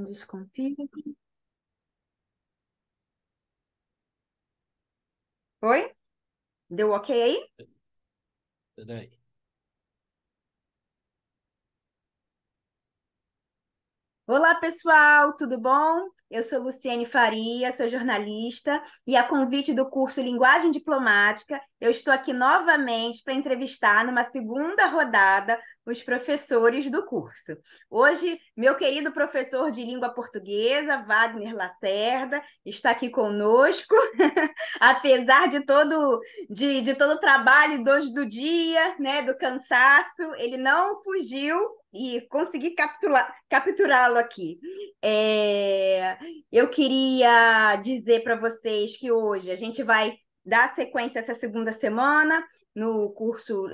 Desconfio. Oi? Deu ok aí? Peraí. Olá, pessoal, tudo bom? Eu sou Luciene Faria, sou jornalista e a convite do curso Linguagem Diplomática, eu estou aqui novamente para entrevistar numa segunda rodada os professores do curso. Hoje, meu querido professor de língua portuguesa, Wagner Lacerda, está aqui conosco, apesar de todo o trabalho de hoje do dia, né, do cansaço, ele não fugiu e consegui capturá-lo aqui. É, eu queria dizer para vocês que hoje a gente vai dar sequência essa segunda semana no curso,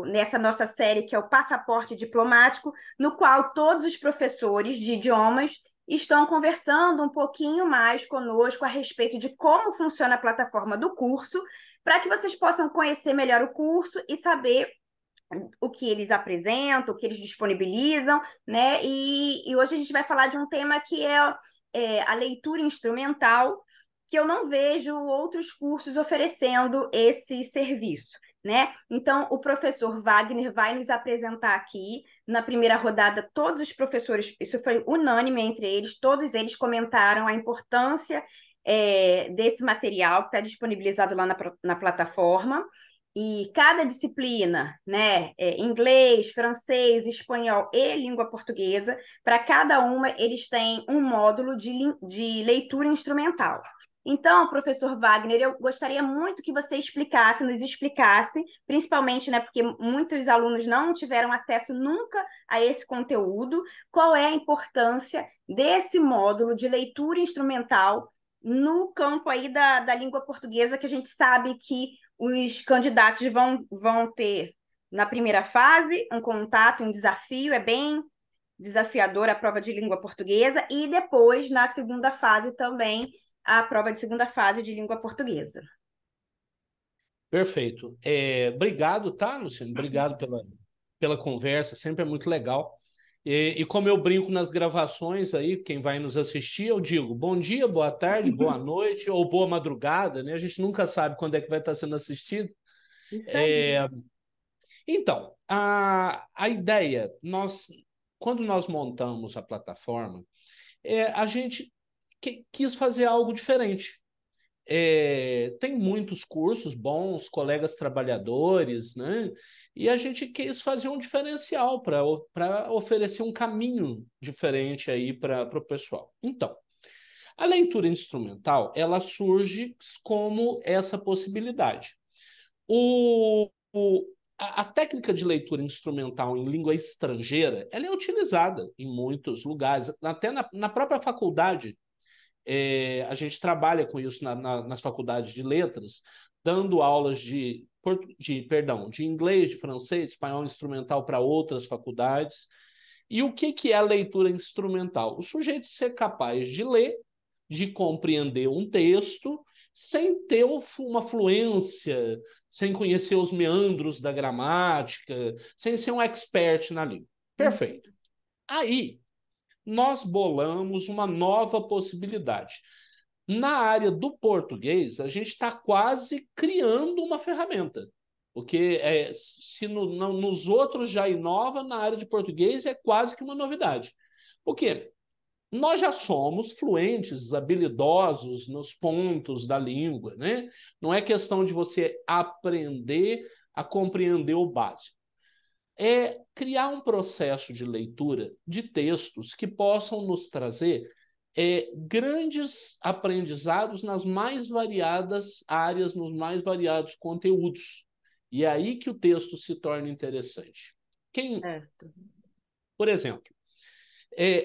nessa nossa série que é o Passaporte Diplomático, no qual todos os professores de idiomas estão conversando um pouquinho mais conosco a respeito de como funciona a plataforma do curso, para que vocês possam conhecer melhor o curso e saber o que eles apresentam, o que eles disponibilizam, né? E hoje a gente vai falar de um tema que é a leitura instrumental, que eu não vejo outros cursos oferecendo esse serviço. Né? Então, o professor Wagner vai nos apresentar aqui. Na primeira rodada, todos os professores, isso foi unânime entre eles, todos eles comentaram a importância desse material que está disponibilizado lá na plataforma. E cada disciplina, né, inglês, francês, espanhol e língua portuguesa, para cada uma eles têm um módulo de leitura instrumental. Então, professor Wagner, eu gostaria muito que você explicasse, nos explicasse, principalmente, né, porque muitos alunos não tiveram acesso nunca a esse conteúdo, qual é a importância desse módulo de leitura instrumental no campo aí da língua portuguesa, que a gente sabe que os candidatos vão ter, na primeira fase, um contato, um desafio, é bem desafiador a prova de língua portuguesa, e depois, na segunda fase, também a prova de segunda fase de língua portuguesa. Perfeito. Obrigado, tá, Luciano? Obrigado pela conversa, sempre é muito legal. E como eu brinco nas gravações aí, quem vai nos assistir, eu digo bom dia, boa tarde, boa noite ou boa madrugada, né? A gente nunca sabe quando é que vai estar sendo assistido. Isso aí. É, Então, a ideia, quando nós montamos a plataforma, a gente quis fazer algo diferente. Tem muitos cursos bons, colegas trabalhadores, né? E a gente quis fazer um diferencial para oferecer um caminho diferente aí para o pessoal. Então, a leitura instrumental, ela surge como essa possibilidade. A técnica de leitura instrumental em língua estrangeira, ela é utilizada em muitos lugares, até na própria faculdade a gente trabalha com isso nas faculdades de letras, dando aulas de inglês, de francês, espanhol instrumental para outras faculdades. E o que é a leitura instrumental? O sujeito ser capaz de ler, de compreender um texto, sem ter uma fluência, sem conhecer os meandros da gramática, sem ser um expert na língua. Uhum. Perfeito. Aí, nós bolamos uma nova possibilidade. Na área do português, a gente está quase criando uma ferramenta. Porque se nos outros já inova, na área de português é quase que uma novidade. Por quê? Nós já somos fluentes, habilidosos nos pontos da língua, né? Não é questão de você aprender a compreender o básico. É criar um processo de leitura de textos que possam nos trazer grandes aprendizados nas mais variadas áreas, nos mais variados conteúdos. E é aí que o texto se torna interessante. Certo. Por exemplo,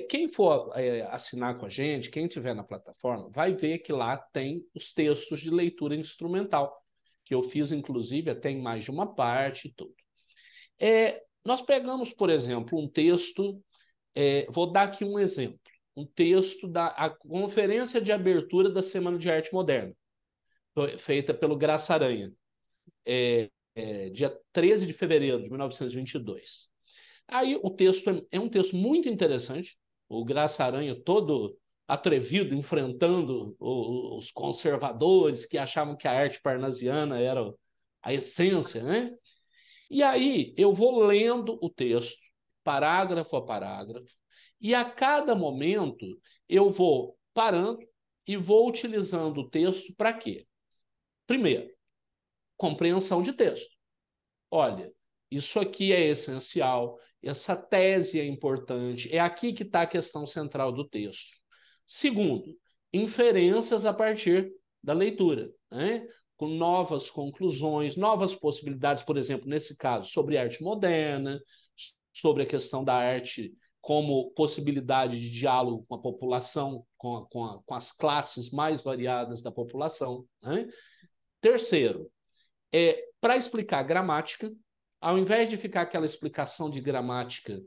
quem for assinar com a gente, quem tiver na plataforma, vai ver que lá tem os textos de leitura instrumental, que eu fiz, inclusive, até em mais de uma parte e tudo. Nós pegamos, por exemplo, um texto, vou dar aqui um exemplo, um texto da conferência de abertura da Semana de Arte Moderna, feita pelo Graça Aranha, dia 13 de fevereiro de 1922. Aí o texto é um texto muito interessante, o Graça Aranha todo atrevido, enfrentando os conservadores que achavam que a arte parnasiana era a essência, né? E aí eu vou lendo o texto, parágrafo a parágrafo, e a cada momento eu vou parando e vou utilizando o texto para quê? Primeiro, compreensão de texto. Olha, isso aqui é essencial, essa tese é importante, é aqui que está a questão central do texto. Segundo, inferências a partir da leitura, né? Com novas conclusões, novas possibilidades, por exemplo, nesse caso, sobre arte moderna, sobre a questão da arte como possibilidade de diálogo com a população, com as classes mais variadas da população, né? Terceiro, para explicar gramática, ao invés de ficar aquela explicação de gramática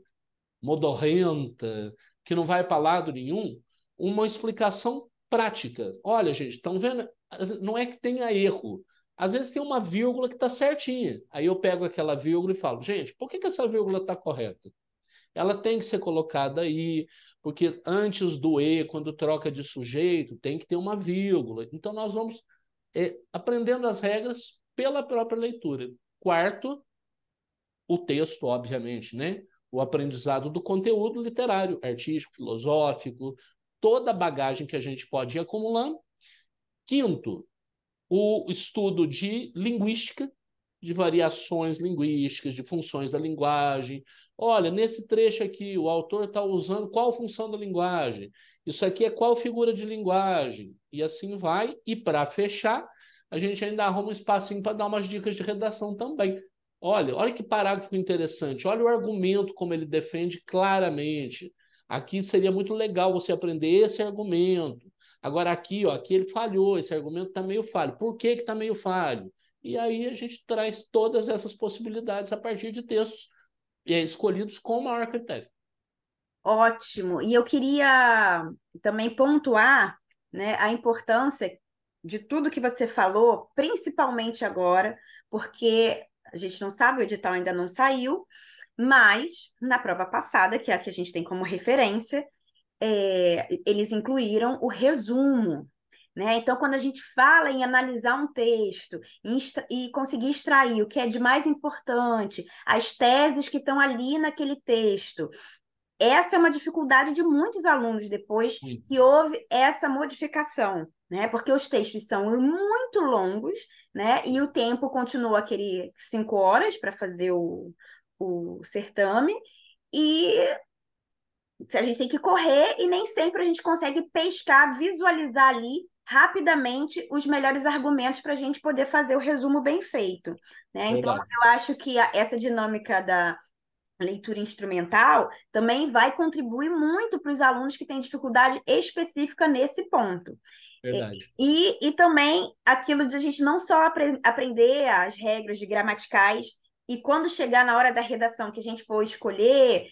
modorrenta, que não vai para lado nenhum, uma explicação prática. Olha, gente, estão vendo? Não é que tenha erro. Às vezes tem uma vírgula que está certinha. Aí eu pego aquela vírgula e falo, gente, por que essa vírgula está correta? Ela tem que ser colocada aí, porque antes do e, quando troca de sujeito, tem que ter uma vírgula. Então nós vamos aprendendo as regras pela própria leitura. Quarto, o texto, obviamente, né? O aprendizado do conteúdo literário, artístico, filosófico, toda a bagagem que a gente pode ir acumulando. Quinto, o estudo de linguística, de variações linguísticas, de funções da linguagem. Olha, nesse trecho aqui, o autor está usando qual função da linguagem? Isso aqui é qual figura de linguagem? E assim vai. E para fechar, a gente ainda arruma um espacinho para dar umas dicas de redação também. Olha que parágrafo interessante. Olha o argumento como ele defende claramente. Aqui seria muito legal você aprender esse argumento. Agora aqui, ó, aqui ele falhou, esse argumento está meio falho. Por que está meio falho? E aí a gente traz todas essas possibilidades a partir de textos escolhidos com maior critério. Ótimo. E eu queria também pontuar, né, a importância de tudo que você falou, principalmente agora, porque a gente não sabe, o edital ainda não saiu, mas na prova passada, que é a que a gente tem como referência, eles incluíram o resumo. Né? Então, quando a gente fala em analisar um texto e conseguir extrair o que é de mais importante, as teses que estão ali naquele texto, essa é uma dificuldade de muitos alunos depois que houve essa modificação, né? Porque os textos são muito longos, né? E o tempo continua aquele 5 horas para fazer o certame, e a gente tem que correr e nem sempre a gente consegue pescar, visualizar ali rapidamente os melhores argumentos para a gente poder fazer o resumo bem feito, né? Então, Verdade. eu acho que essa dinâmica da leitura instrumental também vai contribuir muito para os alunos que têm dificuldade específica nesse ponto. Verdade. E também aquilo de a gente não só aprender as regras de gramaticais, e quando chegar na hora da redação que a gente for escolher,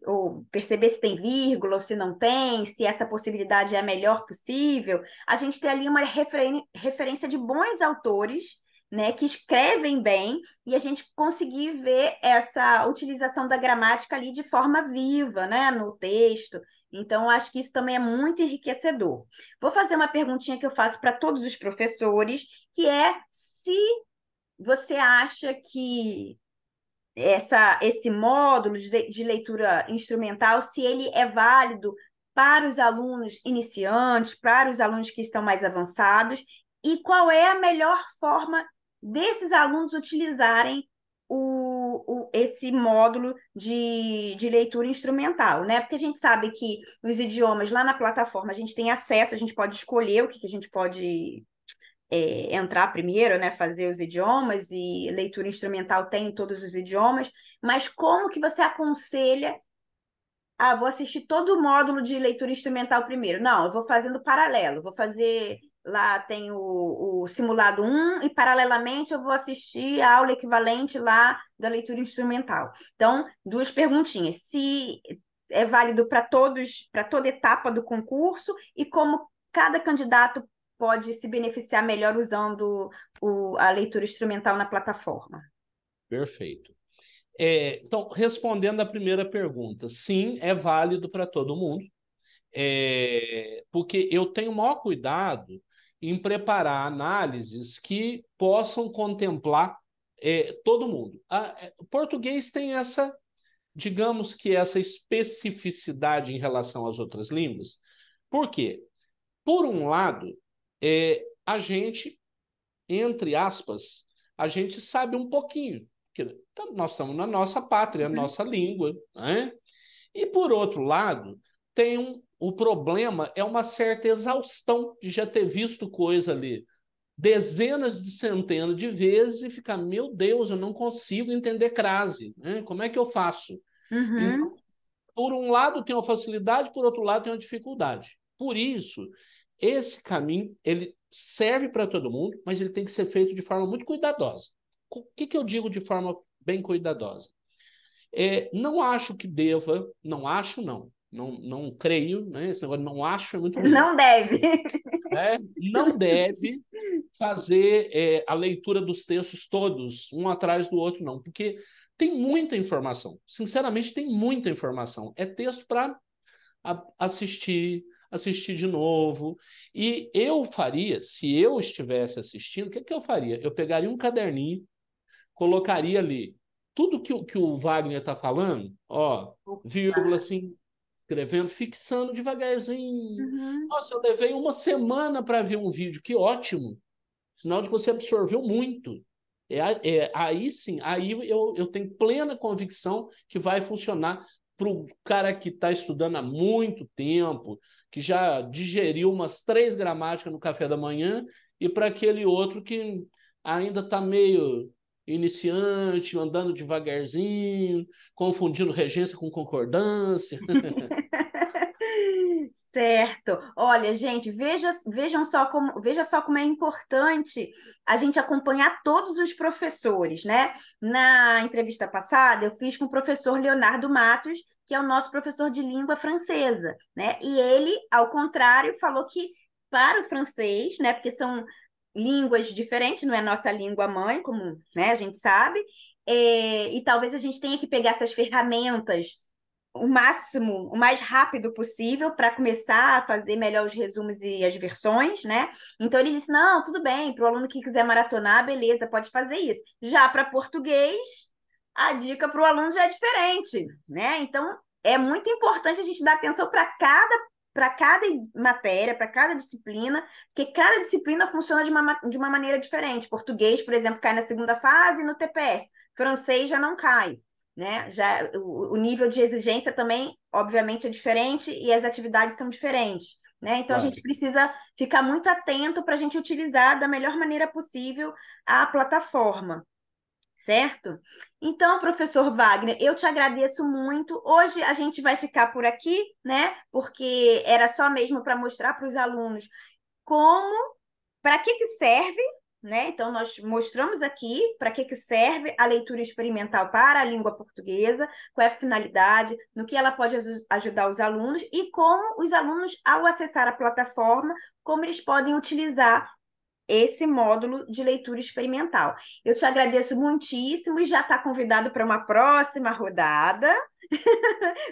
ou perceber se tem vírgula ou se não tem, se essa possibilidade é a melhor possível, a gente ter ali uma referência de bons autores, né, que escrevem bem, e a gente conseguir ver essa utilização da gramática ali de forma viva, né, no texto. Então, acho que isso também é muito enriquecedor. Vou fazer uma perguntinha que eu faço para todos os professores, que é se você acha que esse módulo de leitura instrumental, se ele é válido para os alunos iniciantes, para os alunos que estão mais avançados, e qual é a melhor forma desses alunos utilizarem esse módulo de leitura instrumental, né? Porque a gente sabe que os idiomas lá na plataforma a gente tem acesso, a gente pode escolher o que a gente pode entrar primeiro, né, fazer os idiomas, e leitura instrumental tem em todos os idiomas, mas como que você aconselha? Ah, vou assistir todo o módulo de leitura instrumental primeiro. Não, eu vou fazendo paralelo, vou fazer, lá tem o simulado 1 e paralelamente eu vou assistir a aula equivalente lá da leitura instrumental. Então, duas perguntinhas. Se é válido para todos, para toda etapa do concurso, e como cada candidato pode se beneficiar melhor usando a leitura instrumental na plataforma. Perfeito. Então, respondendo a primeira pergunta, sim, é válido para todo mundo, porque eu tenho o maior cuidado em preparar análises que possam contemplar todo mundo. O português tem essa, digamos que essa especificidade em relação às outras línguas. Por quê? Por um lado, a gente, entre aspas, a gente sabe um pouquinho, que nós estamos na nossa pátria, Uhum. nossa língua, né? E por outro lado, o problema é uma certa exaustão de já ter visto coisa ali dezenas de centenas de vezes e ficar, meu Deus, eu não consigo entender crase, né? Como é que eu faço? Então, Uhum. por um lado tem uma facilidade, por outro lado tem uma dificuldade. Por isso, esse caminho ele serve para todo mundo, mas ele tem que ser feito de forma muito cuidadosa. O que eu digo de forma bem cuidadosa? Não acho que deva, não acho não creio, né? Esse negócio de não acho é muito ruim. Não deve. Né? Não deve fazer a leitura dos textos todos, um atrás do outro, não, porque tem muita informação. Sinceramente, tem muita informação. É texto para assistir, assistir de novo. E eu faria, se eu estivesse assistindo, o que, que eu faria? Eu pegaria um caderninho, colocaria ali tudo que o Wagner está falando, ó, vírgula assim, escrevendo, fixando devagarzinho. Uhum. Nossa, eu levei uma semana para ver um vídeo, que ótimo. Sinal de que você absorveu muito. Aí sim, aí eu tenho plena convicção que vai funcionar para o cara que está estudando há muito tempo, que já digeriu umas 3 gramáticas no café da manhã, e para aquele outro que ainda está meio iniciante, andando devagarzinho, confundindo regência com concordância. Certo. Olha, gente, veja só como é importante a gente acompanhar todos os professores, né? Na entrevista passada, eu fiz com o professor Leonardo Matos, que é o nosso professor de língua francesa, né? E ele, ao contrário, falou que para o francês, né? Porque são línguas diferentes, não é nossa língua mãe, como, né, a gente sabe, e talvez a gente tenha que pegar essas ferramentas o máximo, o mais rápido possível para começar a fazer melhor os resumos e as versões, né? Então ele disse: não, tudo bem, para o aluno que quiser maratonar, beleza, pode fazer isso. Já para português, a dica para o aluno já é diferente, né? Então é muito importante a gente dar atenção para cada matéria, para cada disciplina, porque cada disciplina funciona de uma maneira diferente. Português, por exemplo, cai na segunda fase no TPS. Francês já não cai, né? Já o nível de exigência também, obviamente, é diferente e as atividades são diferentes, né? Então a Claro. gente precisa ficar muito atento para a gente utilizar da melhor maneira possível a plataforma, certo? Então, professor Wagner, eu te agradeço muito. Hoje a gente vai ficar por aqui, né? Porque era só mesmo para mostrar para os alunos como para que serve, né? Então, nós mostramos aqui para que serve a leitura experimental para a língua portuguesa, qual é a finalidade, no que ela pode ajudar os alunos e como os alunos, ao acessar a plataforma, como eles podem utilizar esse módulo de leitura experimental. Eu te agradeço muitíssimo e já está convidado para uma próxima rodada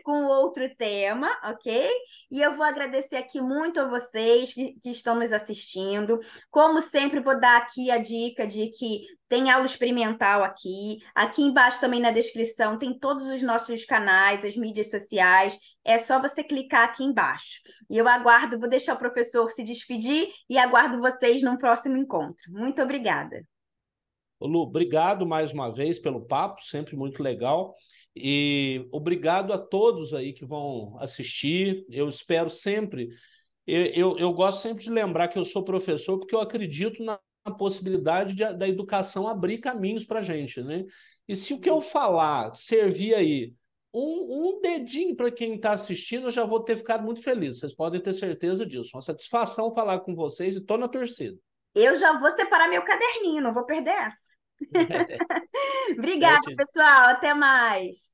com outro tema, ok? E eu vou agradecer aqui muito a vocês que estão nos assistindo. Como sempre, vou dar aqui a dica de que tem aula experimental aqui. Aqui embaixo também na descrição tem todos os nossos canais, as mídias sociais. É só você clicar aqui embaixo. E eu aguardo, vou deixar o professor se despedir e aguardo vocês num próximo encontro. Muito obrigada. Ô, Lu, obrigado mais uma vez pelo papo, sempre muito legal. E obrigado a todos aí que vão assistir. Eu espero sempre. Eu gosto sempre de lembrar que eu sou professor porque eu acredito na possibilidade da educação abrir caminhos para a gente, né? E se o que eu falar servir aí um dedinho para quem está assistindo, eu já vou ter ficado muito feliz. Vocês podem ter certeza disso. Uma satisfação falar com vocês e estou na torcida. Eu já vou separar meu caderninho, não vou perder essa. Obrigada, Certo? pessoal. Até mais.